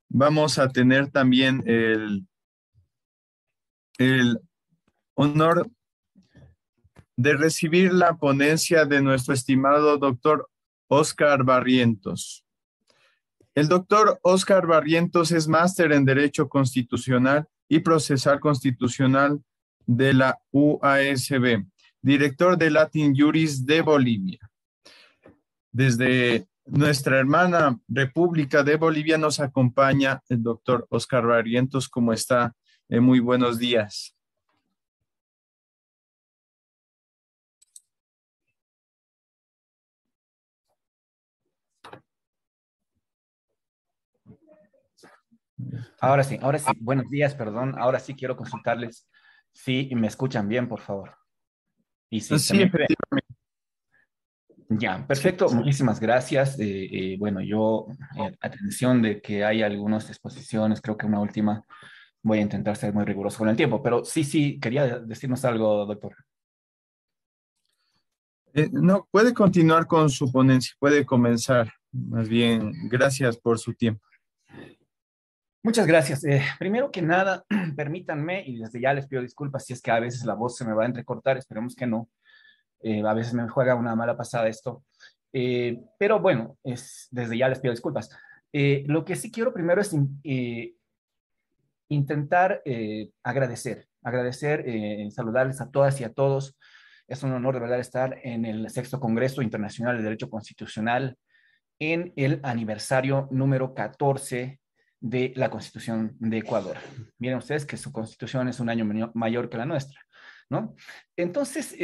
Vamos a tener también el honor de recibir la ponencia de nuestro estimado doctor Óscar Barrientos. El doctor Óscar Barrientos es máster en Derecho Constitucional y Procesal Constitucional de la UASB, director de Latin Juris de Bolivia. Desde nuestra hermana República de Bolivia nos acompaña el doctor Óscar Barrientos. ¿Cómo está? Muy buenos días. Ahora sí, buenos días, perdón. Ahora sí quiero consultarles si me escuchan bien, por favor. Y si Sí, también me ven. efectivamente. Ya, Sí, perfecto. Muchísimas gracias. Bueno, yo, atención de que hay algunas exposiciones, creo que una última, voy a intentar ser muy riguroso con el tiempo, pero sí, quería decirnos algo, doctor. no, puede continuar con su ponencia, puede comenzar. Más bien, gracias por su tiempo. Muchas gracias. Primero que nada, permítanme, y desde ya les pido disculpas si es que a veces la voz se me va a entrecortar, esperemos que no. A veces me juega una mala pasada esto. Pero bueno, desde ya les pido disculpas. Lo que sí quiero primero es intentar agradecer, saludarles a todas y a todos. Es un honor de verdad estar en el Sexto Congreso Internacional de Derecho Constitucional en el aniversario número 14 de la Constitución de Ecuador. Miren ustedes que su Constitución es un año mayor que la nuestra, ¿no? Entonces,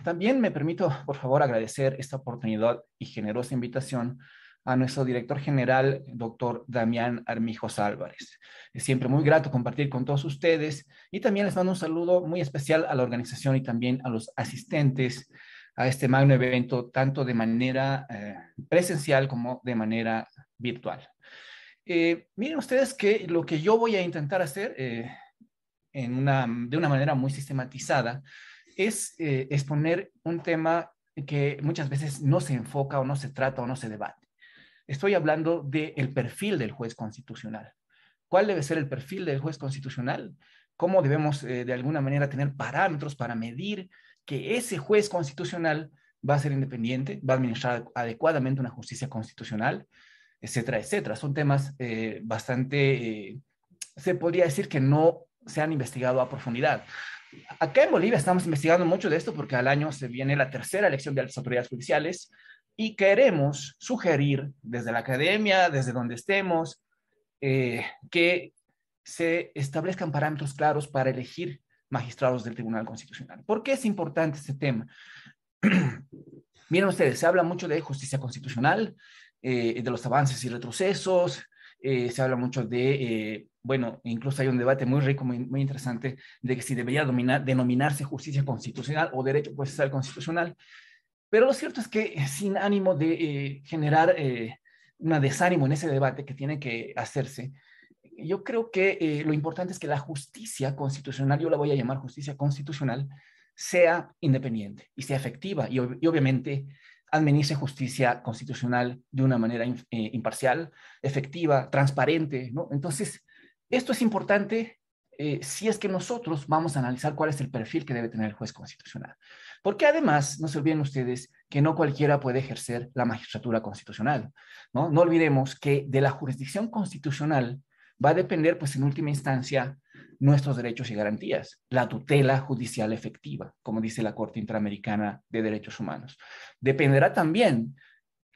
también me permito, por favor, agradecer esta oportunidad y generosa invitación a nuestro director general, doctor Damián Armijos Álvarez. Es siempre muy grato compartir con todos ustedes y también les mando un saludo muy especial a la organización y también a los asistentes a este magno evento, tanto de manera presencial como de manera virtual. Miren ustedes que lo que yo voy a intentar hacer de una manera muy sistematizada es exponer un tema que muchas veces no se enfoca o no se trata o no se debate. Estoy hablando del perfil del juez constitucional. ¿Cuál debe ser el perfil del juez constitucional? ¿Cómo debemos de alguna manera tener parámetros para medir que ese juez constitucional va a ser independiente, va a administrar adecuadamente una justicia constitucional, etcétera, etcétera? Son temas bastante, se podría decir que no se han investigado a profundidad. Acá en Bolivia estamos investigando mucho de esto porque al año se viene la tercera elección de las autoridades judiciales y queremos sugerir desde la academia, desde donde estemos, que se establezcan parámetros claros para elegir magistrados del Tribunal Constitucional. ¿Por qué es importante este tema? Miren ustedes, se habla mucho de justicia constitucional, de los avances y retrocesos, se habla mucho bueno, incluso hay un debate muy rico, muy interesante, de que si debería denominarse justicia constitucional o derecho procesal constitucional. Pero lo cierto es que sin ánimo de generar un desánimo en ese debate que tiene que hacerse, yo creo que lo importante es que la justicia constitucional, yo la voy a llamar justicia constitucional, sea independiente y sea efectiva y obviamente administre justicia constitucional de una manera imparcial, efectiva, transparente, ¿no? Entonces, esto es importante si es que nosotros vamos a analizar cuál es el perfil que debe tener el juez constitucional. Porque además, no se olviden ustedes que no cualquiera puede ejercer la magistratura constitucional, ¿no? No olvidemos que de la jurisdicción constitucional va a depender, pues en última instancia, nuestros derechos y garantías, la tutela judicial efectiva, como dice la Corte Interamericana de Derechos Humanos. Dependerá también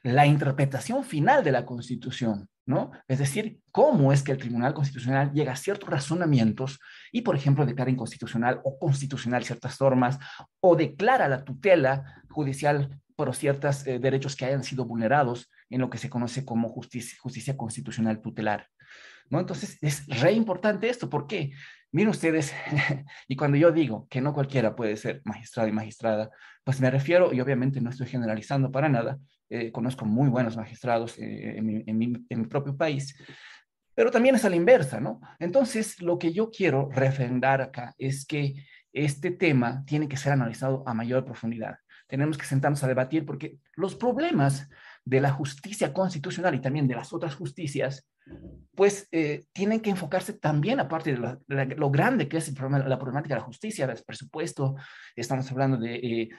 la interpretación final de la Constitución, ¿no? Es decir, cómo es que el Tribunal Constitucional llega a ciertos razonamientos y, por ejemplo, declara inconstitucional o constitucional ciertas normas o declara la tutela judicial por ciertos derechos que hayan sido vulnerados en lo que se conoce como justicia constitucional tutelar, ¿no? Entonces, es re importante esto. ¿Por qué? Miren ustedes, y cuando yo digo que no cualquiera puede ser magistrado y magistrada, pues me refiero, y obviamente no estoy generalizando para nada, conozco muy buenos magistrados en mi propio país, pero también es a la inversa, ¿no? Entonces, lo que yo quiero refrendar acá es que este tema tiene que ser analizado a mayor profundidad. Tenemos que sentarnos a debatir porque los problemas de la justicia constitucional y también de las otras justicias pues tienen que enfocarse también, aparte de lo grande que es la problemática de la justicia, del presupuesto, estamos hablando de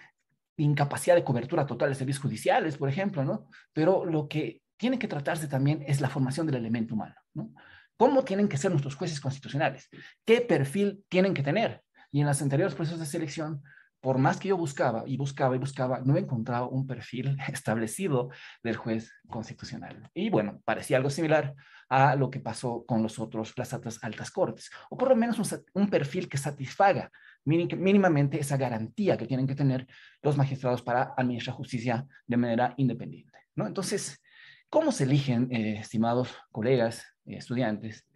incapacidad de cobertura total de servicios judiciales, por ejemplo, ¿no? Pero lo que tiene que tratarse también es la formación del elemento humano, ¿no? ¿Cómo tienen que ser nuestros jueces constitucionales? ¿Qué perfil tienen que tener? Y en los anteriores procesos de selección, por más que yo buscaba y buscaba y buscaba, no he encontrado un perfil establecido del juez constitucional. Y bueno, parecía algo similar a lo que pasó con las otras altas cortes, o por lo menos un perfil que satisfaga mínimamente esa garantía que tienen que tener los magistrados para administrar justicia de manera independiente, ¿no? Entonces, ¿cómo se eligen, estimados colegas, estudiantes,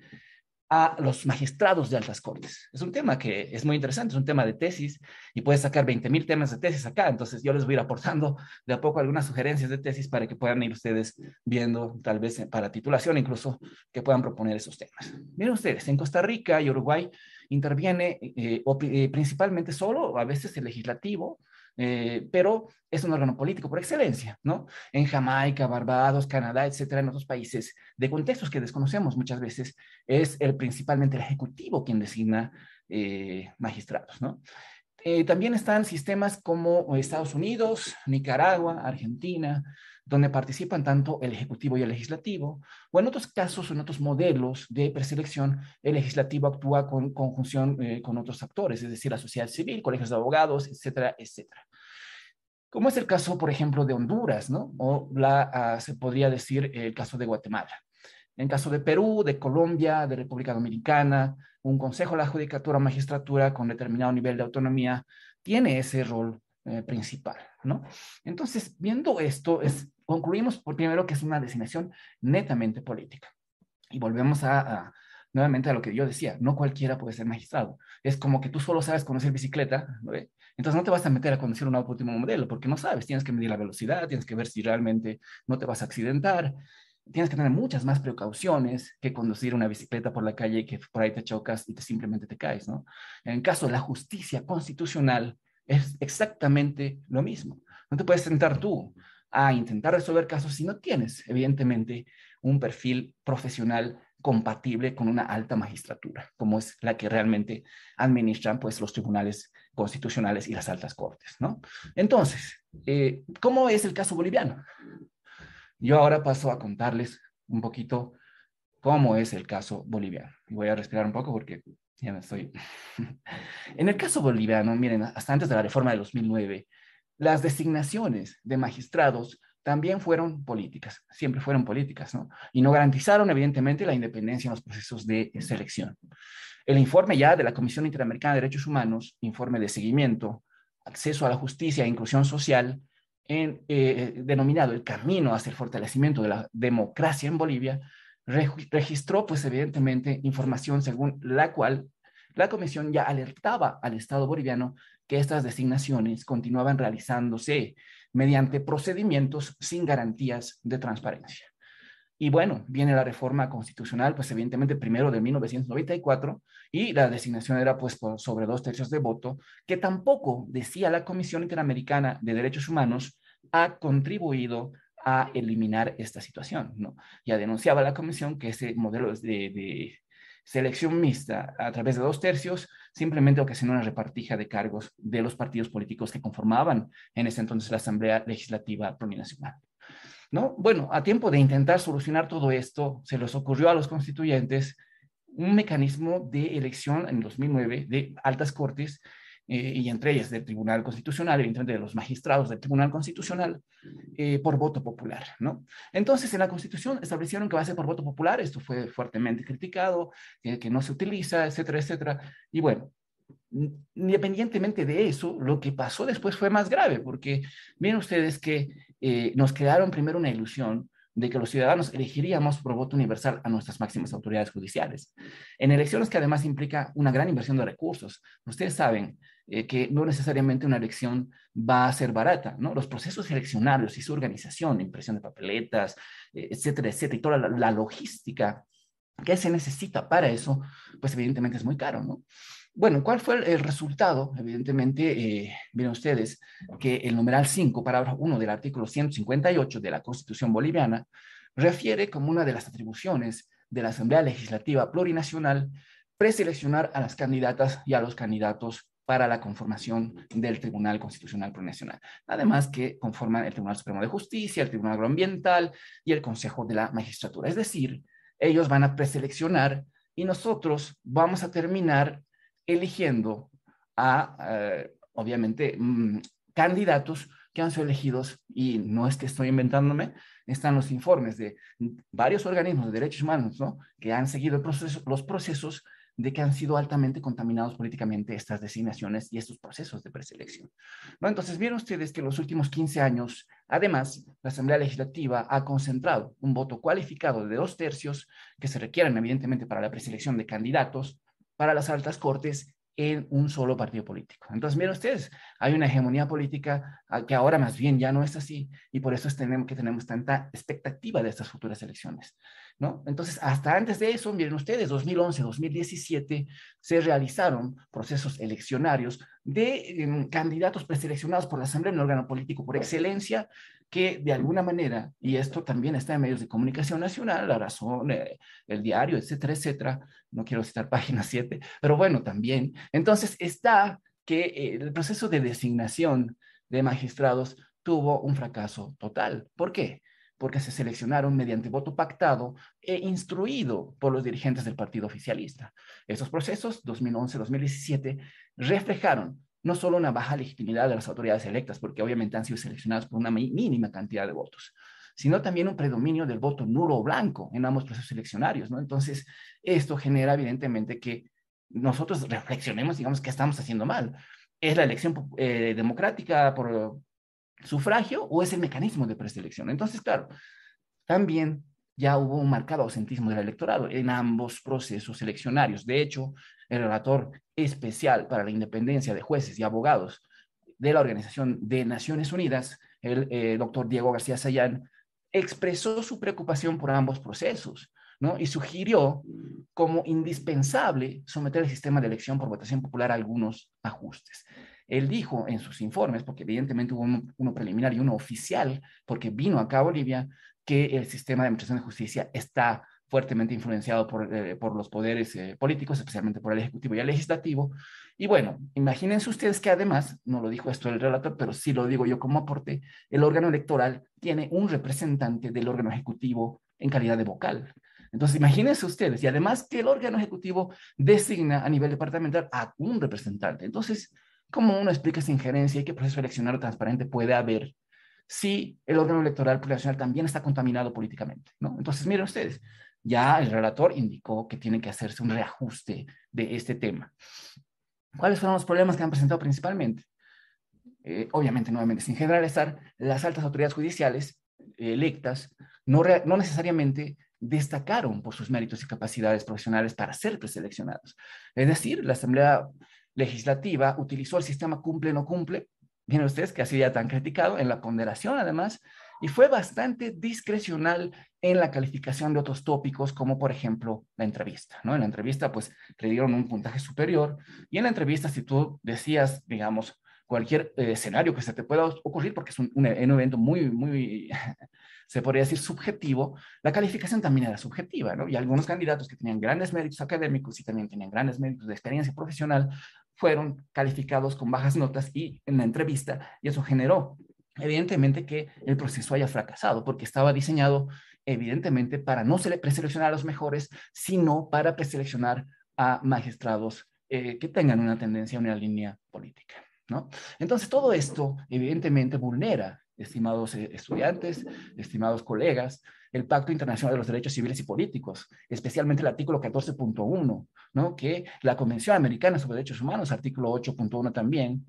a los magistrados de altas cortes? Es un tema que es muy interesante, es un tema de tesis y puedes sacar 20,000 temas de tesis acá, entonces yo les voy a ir aportando de a poco algunas sugerencias de tesis para que puedan ir ustedes viendo, tal vez para titulación incluso, que puedan proponer esos temas. Miren ustedes, en Costa Rica y Uruguay interviene principalmente solo, a veces el legislativo, pero es un órgano político por excelencia, ¿no? En Jamaica, Barbados, Canadá, etcétera, en otros países de contextos que desconocemos muchas veces, es principalmente el Ejecutivo quien designa magistrados, ¿no? También están sistemas como Estados Unidos, Nicaragua, Argentina, donde participan tanto el Ejecutivo y el Legislativo, o en otros casos, en otros modelos de preselección, el Legislativo actúa con conjunción con otros actores, es decir, la sociedad civil, colegios de abogados, etcétera, etcétera. Como es el caso, por ejemplo, de Honduras, ¿no? O se podría decir el caso de Guatemala. En caso de Perú, de Colombia, de República Dominicana, un consejo de la judicatura o magistratura con determinado nivel de autonomía tiene ese rol principal, ¿no? Entonces, viendo esto, concluimos por primero que es una designación netamente política. Y volvemos nuevamente a lo que yo decía, no cualquiera puede ser magistrado. Es como que tú solo sabes conducir bicicleta, ¿no? Entonces no te vas a meter a conducir un auto último modelo, porque no sabes, tienes que medir la velocidad, tienes que ver si realmente no te vas a accidentar, tienes que tener muchas más precauciones que conducir una bicicleta por la calle y que por ahí te chocas y simplemente te caes, ¿no? En el caso de la justicia constitucional es exactamente lo mismo. No te puedes sentar tú a intentar resolver casos si no tienes, evidentemente, un perfil profesional compatible con una alta magistratura, como es la que realmente administran pues los tribunales constitucionales y las altas cortes, ¿no? Entonces, ¿cómo es el caso boliviano? Yo ahora paso a contarles un poquito cómo es el caso boliviano. Y voy a respirar un poco porque ya me estoy... En el caso boliviano, miren, hasta antes de la reforma de 2009, las designaciones de magistrados también fueron políticas, siempre fueron políticas, ¿no? Y no garantizaron, evidentemente, la independencia en los procesos de selección. El informe ya de la Comisión Interamericana de Derechos Humanos, informe de seguimiento, acceso a la justicia e inclusión social, denominado El Camino hacia el fortalecimiento de la democracia en Bolivia, registró, pues evidentemente, información según la cual la Comisión ya alertaba al Estado boliviano que estas designaciones continuaban realizándose mediante procedimientos sin garantías de transparencia. Y bueno, viene la reforma constitucional, pues evidentemente primero de 1994, y la designación era pues por sobre 2/3 de voto, que tampoco, decía la Comisión Interamericana de Derechos Humanos, ha contribuido a eliminar esta situación, ¿no? Ya denunciaba la Comisión que ese modelo de selección mixta a través de 2/3 simplemente ocasionó una repartija de cargos de los partidos políticos que conformaban en ese entonces la Asamblea Legislativa Plurinacional, ¿no? Bueno, a tiempo de intentar solucionar todo esto, se les ocurrió a los constituyentes un mecanismo de elección en 2009 de altas cortes y entre ellas del Tribunal Constitucional, evidentemente de los magistrados del Tribunal Constitucional, por voto popular, ¿no? Entonces, en la Constitución establecieron que va a ser por voto popular, esto fue fuertemente criticado, que no se utiliza, etcétera, etcétera, y bueno, independientemente de eso, lo que pasó después fue más grave, porque miren ustedes que nos crearon primero una ilusión de que los ciudadanos elegiríamos por voto universal a nuestras máximas autoridades judiciales, en elecciones que además implica una gran inversión de recursos. Ustedes saben que no necesariamente una elección va a ser barata, ¿no? Los procesos eleccionarios y su organización, impresión de papeletas, etcétera, etcétera, y toda la logística que se necesita para eso, pues evidentemente es muy caro, ¿no? Bueno, ¿cuál fue el resultado? Evidentemente, miren ustedes que el numeral 5, parágrafo 1 del artículo 158 de la Constitución boliviana, refiere como una de las atribuciones de la Asamblea Legislativa Plurinacional preseleccionar a las candidatas y a los candidatos para la conformación del Tribunal Constitucional Plurinacional. Además que conforman el Tribunal Supremo de Justicia, el Tribunal Agroambiental y el Consejo de la Magistratura. Es decir, ellos van a preseleccionar y nosotros vamos a terminar eligiendo a, obviamente, candidatos que han sido elegidos, y no es que estoy inventándome, están los informes de varios organismos de derechos humanos, ¿no?, que han seguido los procesos de que han sido altamente contaminados políticamente estas designaciones y estos procesos de preselección, ¿no? Entonces, vieron ustedes que en los últimos 15 años, además, la Asamblea Legislativa ha concentrado un voto cualificado de 2/3 que se requieren, evidentemente, para la preselección de candidatos para las altas cortes en un solo partido político. Entonces, miren ustedes, hay una hegemonía política que ahora más bien ya no es así, y por eso tenemos tanta expectativa de estas futuras elecciones, ¿no? Entonces, hasta antes de eso, miren ustedes, 2011, 2017, se realizaron procesos eleccionarios de candidatos preseleccionados por la Asamblea, un órgano político por excelencia, que de alguna manera, y esto también está en medios de comunicación nacional, La Razón, El Diario, etcétera, etcétera, no quiero citar página 7, pero bueno, también. Entonces está que el proceso de designación de magistrados tuvo un fracaso total. ¿Por qué? Porque se seleccionaron mediante voto pactado e instruido por los dirigentes del partido oficialista. Esos procesos, 2011-2017, reflejaron no solo una baja legitimidad de las autoridades electas, porque obviamente han sido seleccionadas por una mínima cantidad de votos, sino también un predominio del voto nulo o blanco en ambos procesos eleccionarios, ¿no? Entonces, esto genera evidentemente que nosotros reflexionemos, digamos, qué estamos haciendo mal. ¿Es la elección democrática por sufragio o es el mecanismo de preselección? Entonces, claro, también ya hubo un marcado ausentismo del electorado en ambos procesos eleccionarios. De hecho, el relator especial para la independencia de jueces y abogados de la Organización de Naciones Unidas, el doctor Diego García Sayán, expresó su preocupación por ambos procesos, ¿no?, y sugirió como indispensable someter el sistema de elección por votación popular a algunos ajustes. Él dijo en sus informes, porque evidentemente hubo uno preliminar y uno oficial, porque vino acá a Bolivia, que el sistema de administración de justicia está fuertemente influenciado por los poderes políticos, especialmente por el Ejecutivo y el Legislativo. Y bueno, imagínense ustedes que además, no lo dijo esto el relator, pero sí lo digo yo como aporte, el órgano electoral tiene un representante del órgano ejecutivo en calidad de vocal. Entonces, imagínense ustedes, y además que el órgano ejecutivo designa a nivel departamental a un representante. Entonces, ¿cómo uno explica esa injerencia y qué proceso eleccionario transparente puede haber si el órgano electoral plurinacional también está contaminado políticamente, ¿no? Entonces, miren ustedes, ya el relator indicó que tiene que hacerse un reajuste de este tema. ¿Cuáles fueron los problemas que han presentado principalmente? Obviamente, nuevamente, sin generalizar, las altas autoridades judiciales electas no necesariamente destacaron por sus méritos y capacidades profesionales para ser preseleccionados. Es decir, la Asamblea Legislativa utilizó el sistema cumple-no cumple, miren ustedes que ha sido ya tan criticado en la ponderación además, y fue bastante discrecional en la calificación de otros tópicos, como por ejemplo la entrevista, ¿no? En la entrevista pues le dieron un puntaje superior, y en la entrevista si tú decías, digamos, cualquier escenario que se te pueda ocurrir, porque es un evento muy se podría decir subjetivo, la calificación también era subjetiva, ¿no? Y algunos candidatos que tenían grandes méritos académicos y también tenían grandes méritos de experiencia profesional fueron calificados con bajas notas y en la entrevista, y eso generó evidentemente que el proceso haya fracasado, porque estaba diseñado evidentemente para no preseleccionar a los mejores, sino para preseleccionar a magistrados que tengan una tendencia, una línea política, ¿no? Entonces todo esto evidentemente vulnera, estimados estudiantes, estimados colegas, el Pacto Internacional de los Derechos Civiles y Políticos, especialmente el artículo 14.1, ¿no?, que la Convención Americana sobre Derechos Humanos, artículo 8.1 también,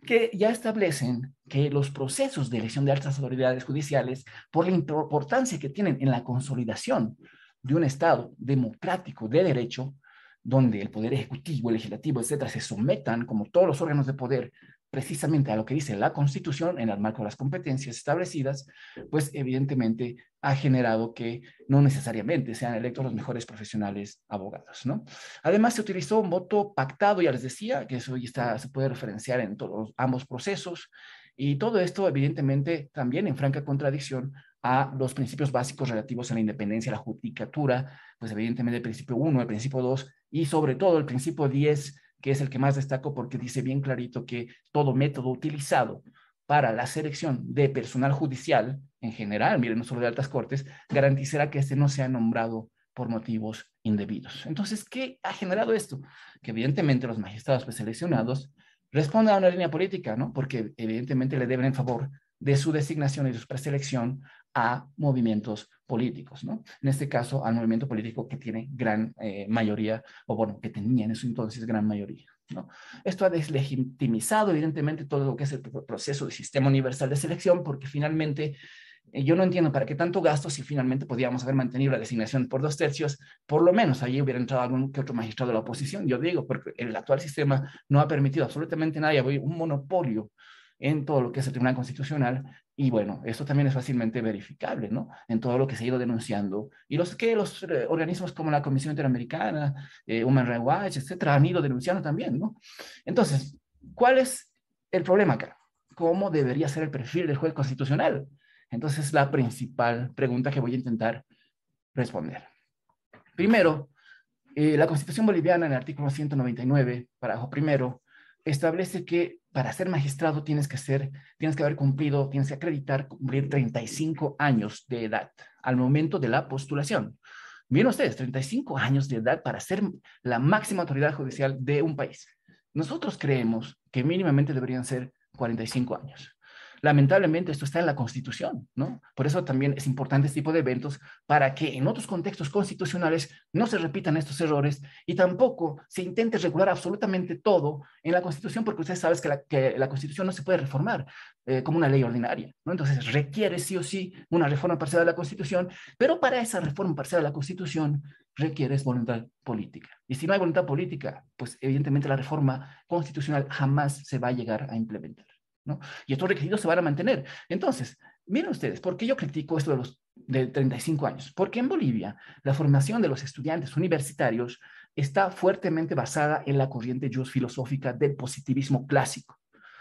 que ya establecen que los procesos de elección de altas autoridades judiciales, por la importancia que tienen en la consolidación de un Estado democrático de derecho, donde el poder ejecutivo, el legislativo, etcétera, se sometan, como todos los órganos de poder, precisamente a lo que dice la Constitución en el marco de las competencias establecidas, pues evidentemente ha generado que no necesariamente sean electos los mejores profesionales abogados, ¿no? Además, se utilizó un voto pactado, ya les decía, que eso ya se puede referenciar en todos ambos procesos, y todo esto evidentemente también en franca contradicción a los principios básicos relativos a la independencia, la judicatura, pues evidentemente el principio 1, el principio 2 y sobre todo el principio 10, que es el que más destaco porque dice bien clarito que todo método utilizado para la selección de personal judicial en general, miren, no solo de altas cortes, garantizará que este no sea nombrado por motivos indebidos. Entonces, ¿qué ha generado esto? Que evidentemente los magistrados preseleccionados responden a una línea política, ¿no? Porque evidentemente le deben en favor de su designación y de su preselección a movimientos políticos, ¿no? En este caso, al movimiento político que tiene gran mayoría, o bueno, que tenía en ese entonces gran mayoría, ¿no? Esto ha deslegitimizado evidentemente todo lo que es el proceso del sistema universal de selección, porque finalmente yo no entiendo para qué tanto gasto si finalmente podíamos haber mantenido la designación por 2/3, por lo menos allí hubiera entrado algún que otro magistrado de la oposición, yo digo, porque el actual sistema no ha permitido absolutamente nada, hay un monopolio en todo lo que es el Tribunal Constitucional, y bueno, esto también es fácilmente verificable, ¿no? En todo lo que se ha ido denunciando, y los organismos como la Comisión Interamericana, Human Rights Watch, etcétera, han ido denunciando también, ¿no? Entonces, ¿cuál es el problema acá? ¿Cómo debería ser el perfil del juez constitucional? Entonces, la principal pregunta que voy a intentar responder. Primero, la Constitución boliviana en el artículo 199, párrafo primero, establece que para ser magistrado tienes que haber cumplido, tienes que acreditar cumplir 35 años de edad al momento de la postulación. Miren ustedes, 35 años de edad para ser la máxima autoridad judicial de un país. Nosotros creemos que mínimamente deberían ser 45 años. Lamentablemente esto está en la Constitución, ¿no? Por eso también es importante este tipo de eventos para que en otros contextos constitucionales no se repitan estos errores y tampoco se intente regular absolutamente todo en la Constitución, porque ustedes saben que la Constitución no se puede reformar como una ley ordinaria, ¿no? Entonces requiere sí o sí una reforma parcial de la Constitución, pero para esa reforma parcial de la Constitución requiere voluntad política. Y si no hay voluntad política, pues evidentemente la reforma constitucional jamás se va a llegar a implementar, ¿no? Y estos requisitos se van a mantener. Entonces, miren ustedes, ¿por qué yo critico esto de 35 años? Porque en Bolivia la formación de los estudiantes universitarios está fuertemente basada en la corriente filosófica del positivismo clásico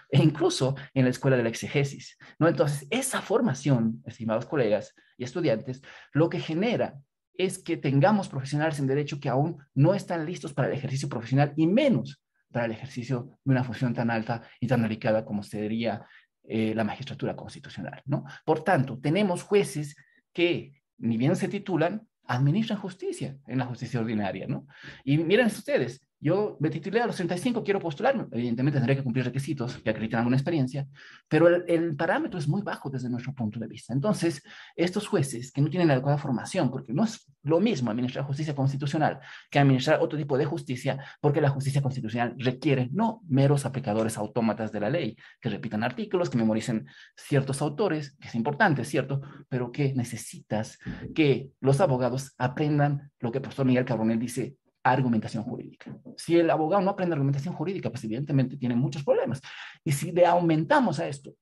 e incluso en la escuela de la exegesis, ¿no? Entonces, esa formación, estimados colegas y estudiantes, lo que genera es que tengamos profesionales en derecho que aún no están listos para el ejercicio profesional y menos para el ejercicio de una función tan alta y tan delicada como sería la magistratura constitucional, ¿no? Por tanto, tenemos jueces que, ni bien se titulan, administran justicia en la justicia ordinaria, ¿no? Y miren ustedes, yo me titulé a los 35, quiero postularme. Evidentemente tendré que cumplir requisitos que acreditan alguna experiencia, pero el parámetro es muy bajo desde nuestro punto de vista. Entonces, estos jueces que no tienen la adecuada formación, porque no es lo mismo administrar justicia constitucional que administrar otro tipo de justicia, porque la justicia constitucional requiere no meros aplicadores autómatas de la ley, que repitan artículos, que memoricen ciertos autores, que es importante, ¿cierto? Pero que necesitas que los abogados aprendan lo que el profesor Miguel Carbonell dice, argumentación jurídica. Si el abogado no aprende argumentación jurídica, pues evidentemente tiene muchos problemas. Y si le aumentamos a esto,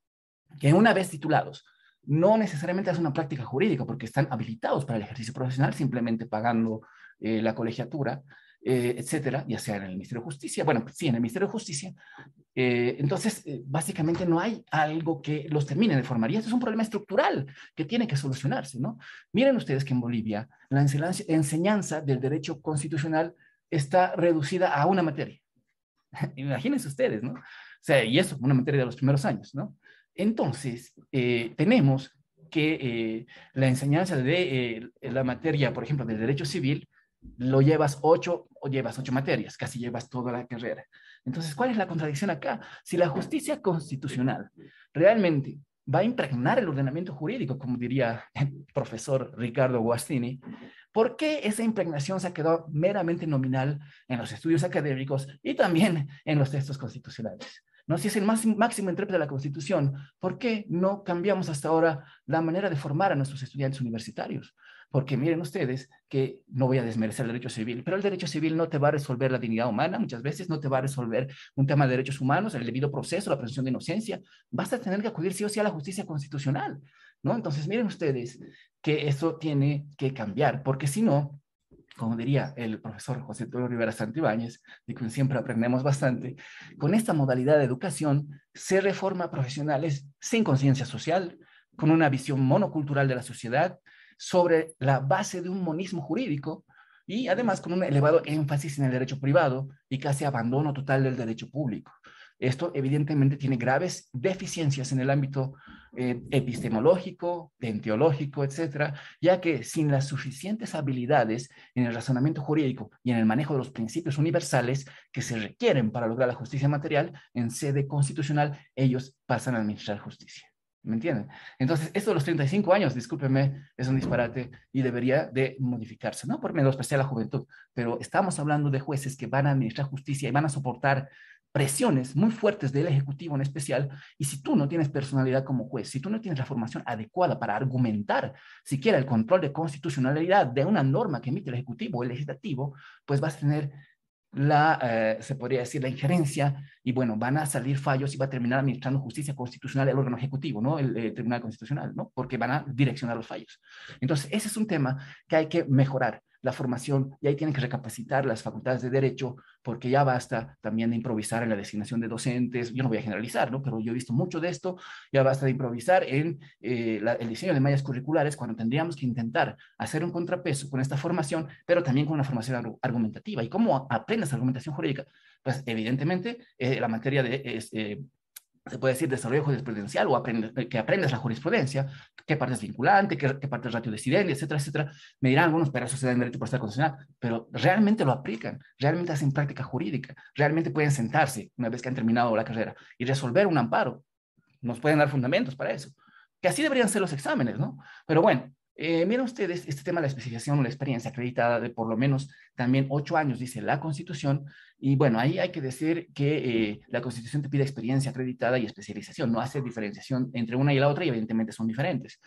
que una vez titulados, no necesariamente es una práctica jurídica, porque están habilitados para el ejercicio profesional simplemente pagando la colegiatura, etcétera, ya sea en el Ministerio de Justicia, bueno, sí, en el Ministerio de Justicia. Entonces, básicamente no hay algo que los termine de formar, y este es un problema estructural que tiene que solucionarse, ¿no? Miren ustedes que en Bolivia la enseñanza del derecho constitucional está reducida a una materia. Imagínense ustedes, ¿no? O sea, y eso, una materia de los primeros años, ¿no? Entonces, tenemos que la enseñanza de la materia, por ejemplo, del derecho civil, lo llevas 8 materias, casi llevas toda la carrera. Entonces, ¿cuál es la contradicción acá? Si la justicia constitucional realmente va a impregnar el ordenamiento jurídico, como diría el profesor Ricardo Guastini, ¿por qué esa impregnación se ha quedado meramente nominal en los estudios académicos y también en los textos constitucionales? ¿No? Si es el máximo intérprete de la Constitución, ¿por qué no cambiamos hasta ahora la manera de formar a nuestros estudiantes universitarios? Porque miren ustedes que no voy a desmerecer el derecho civil, pero el derecho civil no te va a resolver la dignidad humana, muchas veces no te va a resolver un tema de derechos humanos, el debido proceso, la presunción de inocencia. Vas a tener que acudir sí o sí a la justicia constitucional, ¿no? Entonces miren ustedes que eso tiene que cambiar, porque si no, como diría el profesor José Antonio Rivera Santibáñez, de quien siempre aprendemos bastante, con esta modalidad de educación se reforma profesionales sin conciencia social, con una visión monocultural de la sociedad, sobre la base de un monismo jurídico y además con un elevado énfasis en el derecho privado y casi abandono total del derecho público. Esto evidentemente tiene graves deficiencias en el ámbito epistemológico, teológico, etcétera, ya que sin las suficientes habilidades en el razonamiento jurídico y en el manejo de los principios universales que se requieren para lograr la justicia material en sede constitucional, ellos pasan a administrar justicia. ¿Me entienden? Entonces, esto de los 35 años, discúlpeme, es un disparate y debería de modificarse, no por menospreciar la juventud, pero estamos hablando de jueces que van a administrar justicia y van a soportar presiones muy fuertes del Ejecutivo en especial, y si tú no tienes personalidad como juez, si tú no tienes la formación adecuada para argumentar siquiera el control de constitucionalidad de una norma que emite el Ejecutivo o el Legislativo, pues vas a tener se podría decir, la injerencia, y bueno, van a salir fallos y va a terminar administrando justicia constitucional el órgano ejecutivo, ¿no? El Tribunal Constitucional, ¿no? Porque van a direccionar los fallos. Entonces, ese es un tema que hay que mejorar, la formación, y ahí tienen que recapacitar las facultades de derecho, porque ya basta también de improvisar en la designación de docentes. Yo no voy a generalizar, ¿no? Pero yo he visto mucho de esto. Ya basta de improvisar en el diseño de mallas curriculares, cuando tendríamos que intentar hacer un contrapeso con esta formación, pero también con una formación argumentativa. ¿Y cómo aprendes argumentación jurídica? Pues evidentemente la materia de se puede decir desarrollo jurisprudencial o que aprendes la jurisprudencia, qué parte es vinculante, qué parte es ratio decidendi, etcétera, etcétera. Me dirán algunos, pero eso se da en derecho procesal constitucional, pero realmente lo aplican, realmente hacen práctica jurídica, realmente pueden sentarse una vez que han terminado la carrera y resolver un amparo. Nos pueden dar fundamentos para eso, que así deberían ser los exámenes, ¿no? Pero bueno, miren ustedes, este tema de la especialización o la experiencia acreditada de por lo menos también 8 años, dice la Constitución, y bueno, ahí hay que decir que la Constitución te pide experiencia acreditada y especialización, no hace diferenciación entre una y la otra, y evidentemente son diferentes.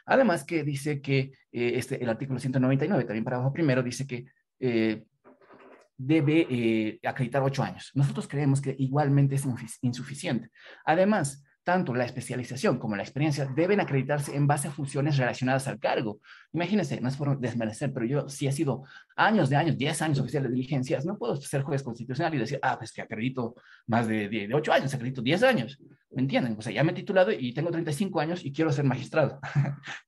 Además que dice que el artículo 199, también para abajo primero, dice que debe acreditar 8 años. Nosotros creemos que igualmente es insuficiente. Además, tanto la especialización como la experiencia deben acreditarse en base a funciones relacionadas al cargo. Imagínense, no es por desmerecer, pero yo sí he sido años de años, 10 años oficial de diligencias, no puedo ser juez constitucional y decir, pues que acredito más de 8 años, acredito 10 años. ¿Me entienden? O sea, ya me he titulado y tengo 35 años y quiero ser magistrado.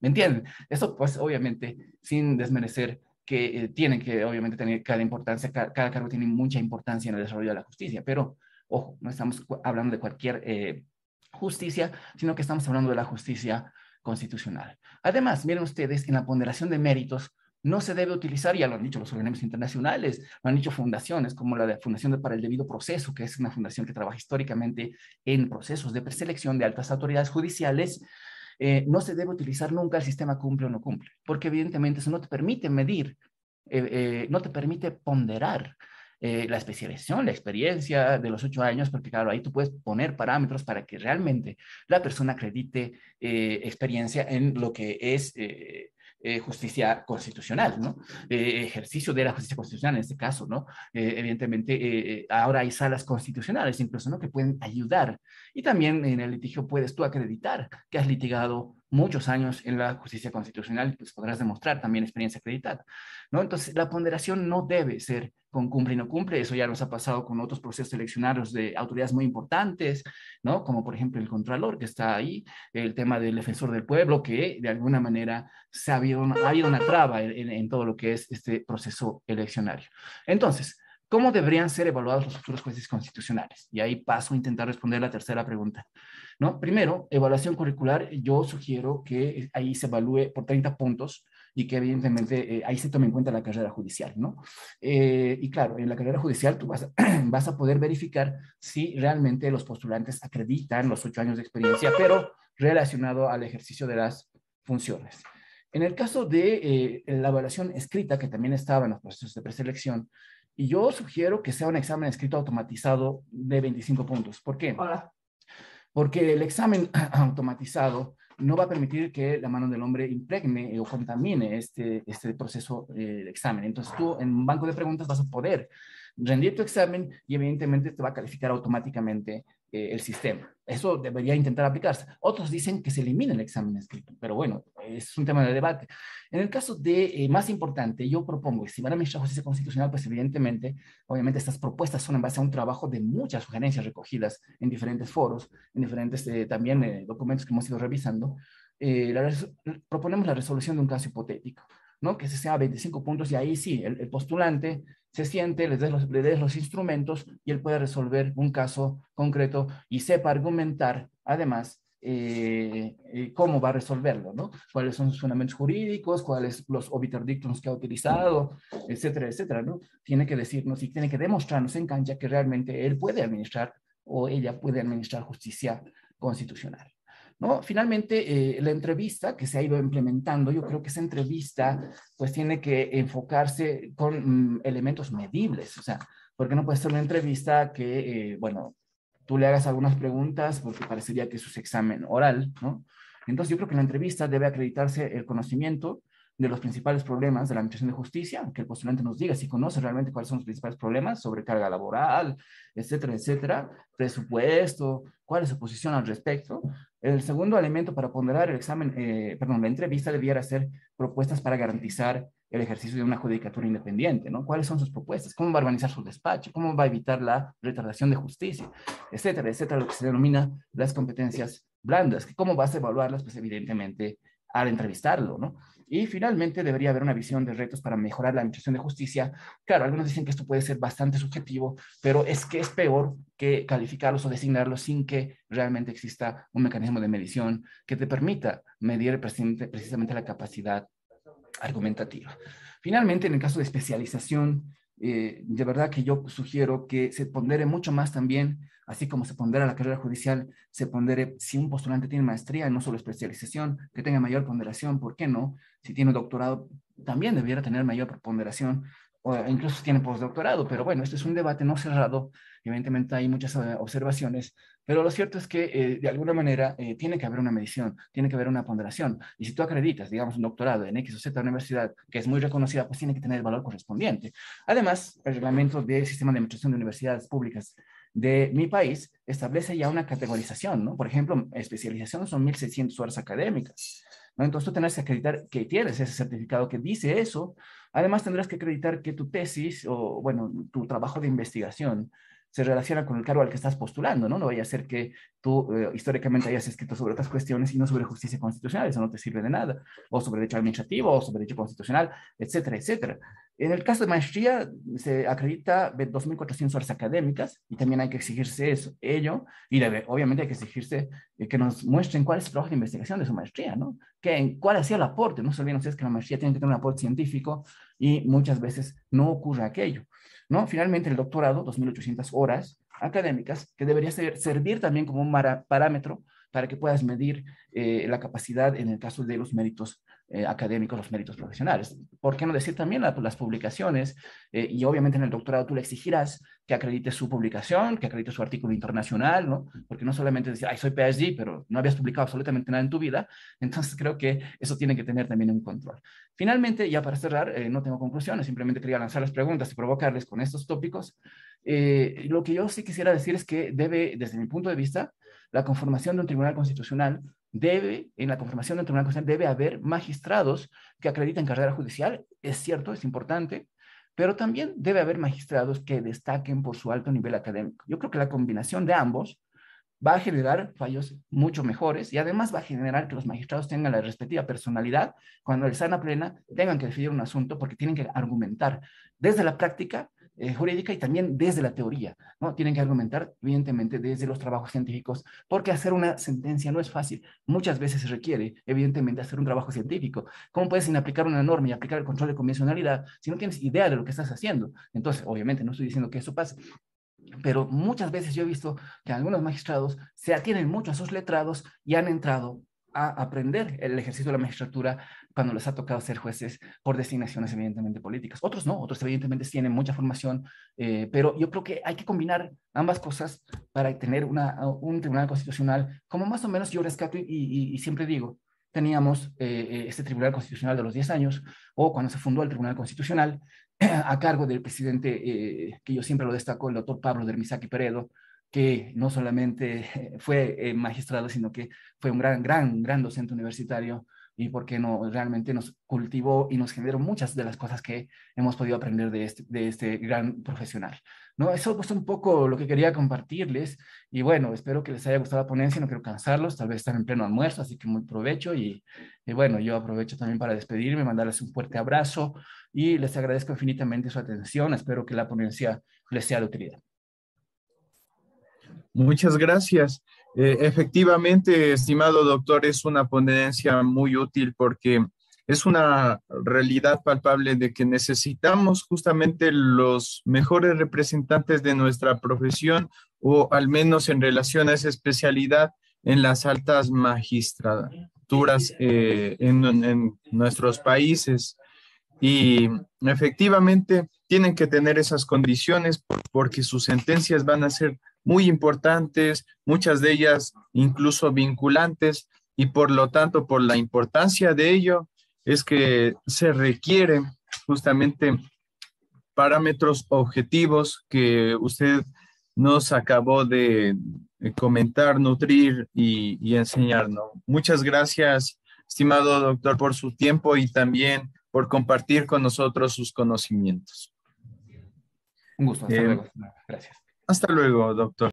¿Me entienden? Eso, pues, obviamente, sin desmerecer que tienen que obviamente tener cada importancia, cada cargo tiene mucha importancia en el desarrollo de la justicia, pero ojo, no estamos hablando de cualquier justicia, sino que estamos hablando de la justicia constitucional. Además, miren ustedes, en la ponderación de méritos no se debe utilizar, ya lo han dicho los organismos internacionales, lo han dicho fundaciones como la de Fundación para el Debido Proceso, que es una fundación que trabaja históricamente en procesos de preselección de altas autoridades judiciales. No se debe utilizar nunca el sistema cumple o no cumple, porque evidentemente eso no te permite medir, no te permite ponderar la especialización, la experiencia de los 8 años, porque claro, ahí tú puedes poner parámetros para que realmente la persona acredite experiencia en lo que es justicia constitucional, ¿no? Ejercicio de la justicia constitucional en este caso, ¿no? Evidentemente, ahora hay salas constitucionales incluso, ¿no? Que pueden ayudar. Y también en el litigio puedes tú acreditar que has litigado muchos años en la justicia constitucional, pues podrás demostrar también experiencia acreditada, ¿no? Entonces, la ponderación no debe ser con cumple y no cumple, eso ya nos ha pasado con otros procesos eleccionarios de autoridades muy importantes, ¿no? Como por ejemplo el Contralor, que está ahí, el tema del Defensor del Pueblo, que de alguna manera ha habido una traba en todo lo que es este proceso eleccionario. Entonces, ¿cómo deberían ser evaluados los futuros jueces constitucionales? Y ahí paso a intentar responder la tercera pregunta, ¿no? Primero, evaluación curricular, yo sugiero que ahí se evalúe por 30 puntos y que evidentemente ahí se tome en cuenta la carrera judicial, ¿no? Y claro, en la carrera judicial tú vas a poder verificar si realmente los postulantes acreditan los 8 años de experiencia, pero relacionado al ejercicio de las funciones. En el caso de la evaluación escrita, que también estaba en los procesos de preselección, y yo sugiero que sea un examen escrito automatizado de 25 puntos. ¿Por qué? Hola. Porque el examen automatizado no va a permitir que la mano del hombre impregne o contamine este proceso de examen. Entonces tú en un banco de preguntas vas a poder rendir tu examen y evidentemente te va a calificar automáticamente el sistema. Eso debería intentar aplicarse. Otros dicen que se elimine el examen escrito, pero bueno, es un tema de debate. En el caso de más importante, yo propongo que si van a administrar justicia constitucional, pues evidentemente, obviamente estas propuestas son en base a un trabajo de muchas sugerencias recogidas en diferentes foros, en diferentes también documentos que hemos ido revisando. proponemos la resolución de un caso hipotético, ¿no? Que se sea 25 puntos y ahí sí, el postulante se siente, le des los instrumentos y él puede resolver un caso concreto y sepa argumentar, además, cómo va a resolverlo, ¿no? Cuáles son sus fundamentos jurídicos, cuáles los obiter dictums que ha utilizado, etcétera, etcétera, ¿no? Tiene que decirnos y tiene que demostrarnos en cancha que realmente él puede administrar o ella puede administrar justicia constitucional. ¿No? Finalmente, la entrevista que se ha ido implementando, yo creo que esa entrevista pues tiene que enfocarse con elementos medibles, o sea, porque no puede ser una entrevista que, bueno, tú le hagas algunas preguntas porque parecería que eso es examen oral, ¿no? Entonces yo creo que en la entrevista debe acreditarse el conocimiento de los principales problemas de la Administración de Justicia, que el postulante nos diga si conoce realmente cuáles son los principales problemas, sobrecarga laboral, etcétera, etcétera, presupuesto, cuál es su posición al respecto. El segundo elemento para ponderar el examen, perdón, la entrevista debiera ser propuestas para garantizar el ejercicio de una judicatura independiente, ¿no? ¿Cuáles son sus propuestas? ¿Cómo va a organizar su despacho? ¿Cómo va a evitar la retardación de justicia? Etcétera, etcétera, lo que se denomina las competencias blandas. ¿Cómo vas a evaluarlas? Pues evidentemente al entrevistarlo, ¿no? Y finalmente debería haber una visión de retos para mejorar la administración de justicia. Claro, algunos dicen que esto puede ser bastante subjetivo, pero es que es peor que calificarlos o designarlos sin que realmente exista un mecanismo de medición que te permita medir precisamente la capacidad argumentativa. Finalmente, en el caso de especialización, de verdad que yo sugiero que se pondere mucho más también, así como se pondera la carrera judicial, se pondere si un postulante tiene maestría y no solo especialización, que tenga mayor ponderación, ¿por qué no? Si tiene doctorado, también debiera tener mayor ponderación, o incluso si tiene postdoctorado, pero bueno, este es un debate no cerrado, evidentemente hay muchas observaciones, pero lo cierto es que de alguna manera tiene que haber una medición, tiene que haber una ponderación. Y si tú acreditas, digamos, un doctorado en X o Z universidad que es muy reconocida, pues tiene que tener el valor correspondiente. Además, el reglamento del sistema de administración de universidades públicas de mi país establece ya una categorización, ¿no? Por ejemplo, especialización son 1.600 horas académicas, ¿no? Entonces tú tendrás que acreditar que tienes ese certificado que dice eso. Además, tendrás que acreditar que tu tesis o, bueno, tu trabajo de investigación se relaciona con el cargo al que estás postulando, ¿no? No vaya a ser que tú históricamente hayas escrito sobre otras cuestiones y no sobre justicia constitucional, eso no te sirve de nada, o sobre derecho administrativo, o sobre derecho constitucional, etcétera, etcétera. En el caso de maestría, se acredita 2.400 horas académicas y también hay que exigirse eso, ello, y obviamente hay que exigirse que nos muestren cuál es el trabajo de investigación de su maestría, ¿no? ¿Cuál ha sido el aporte? No se olviden ustedes que la maestría tiene que tener un aporte científico y muchas veces no ocurre aquello, ¿no? Finalmente, el doctorado, 2.800 horas académicas, que debería servir también como un parámetro para que puedas medir la capacidad en el caso de los méritos académicos, los méritos profesionales. ¿Por qué no decir también las publicaciones? Y obviamente en el doctorado tú le exigirás que acredite su publicación, que acredite su artículo internacional, ¿no? Porque no solamente decir, ay, soy PhD, pero no habías publicado absolutamente nada en tu vida. Entonces creo que eso tiene que tener también un control. Finalmente, ya para cerrar, no tengo conclusiones, simplemente quería lanzar las preguntas y provocarles con estos tópicos. Lo que yo sí quisiera decir es que debe, desde mi punto de vista, la conformación de un tribunal constitucional en la conformación de un tribunal constitucional debe haber magistrados que acrediten carrera judicial, es cierto, es importante, pero también debe haber magistrados que destaquen por su alto nivel académico. Yo creo que la combinación de ambos va a generar fallos mucho mejores y además va a generar que los magistrados tengan la respectiva personalidad cuando el sana plena tengan que decidir un asunto porque tienen que argumentar desde la práctica jurídica y también desde la teoría, ¿no? Tienen que argumentar, evidentemente, desde los trabajos científicos, porque hacer una sentencia no es fácil. Muchas veces se requiere, evidentemente, hacer un trabajo científico. ¿Cómo puedes inaplicar una norma y aplicar el control de convencionalidad si no tienes idea de lo que estás haciendo? Entonces, obviamente, no estoy diciendo que eso pase, pero muchas veces yo he visto que algunos magistrados se atienen mucho a sus letrados y han entrado a aprender el ejercicio de la magistratura cuando les ha tocado ser jueces por designaciones evidentemente políticas. Otros no, otros evidentemente tienen mucha formación, pero yo creo que hay que combinar ambas cosas para tener un tribunal constitucional, como más o menos yo rescato y siempre digo, teníamos este tribunal constitucional de los 10 años, o cuando se fundó el tribunal constitucional, a cargo del presidente, que yo siempre lo destaco, el doctor Pablo Dermisaki Peredo, que no solamente fue magistrado, sino que fue un gran docente universitario y por qué no, realmente nos cultivó y nos generó muchas de las cosas que hemos podido aprender de este gran profesional. ¿No? Eso es un poco lo que quería compartirles y bueno, espero que les haya gustado la ponencia, no quiero cansarlos, tal vez están en pleno almuerzo, así que muy provecho y bueno, yo aprovecho también para despedirme, mandarles un fuerte abrazo y les agradezco infinitamente su atención, espero que la ponencia les sea de utilidad. Muchas gracias. Efectivamente, estimado doctor, es una ponencia muy útil porque es una realidad palpable de que necesitamos justamente los mejores representantes de nuestra profesión o al menos en relación a esa especialidad en las altas magistraturas en nuestros países. Y efectivamente tienen que tener esas condiciones porque sus sentencias van a ser muy importantes, muchas de ellas incluso vinculantes, y por lo tanto, por la importancia de ello, es que se requieren justamente parámetros objetivos que usted nos acabó de comentar, nutrir y enseñarnos. Muchas gracias, estimado doctor, por su tiempo y también por compartir con nosotros sus conocimientos. Un gusto, hasta Eh, luego. Gracias. Hasta luego, doctor.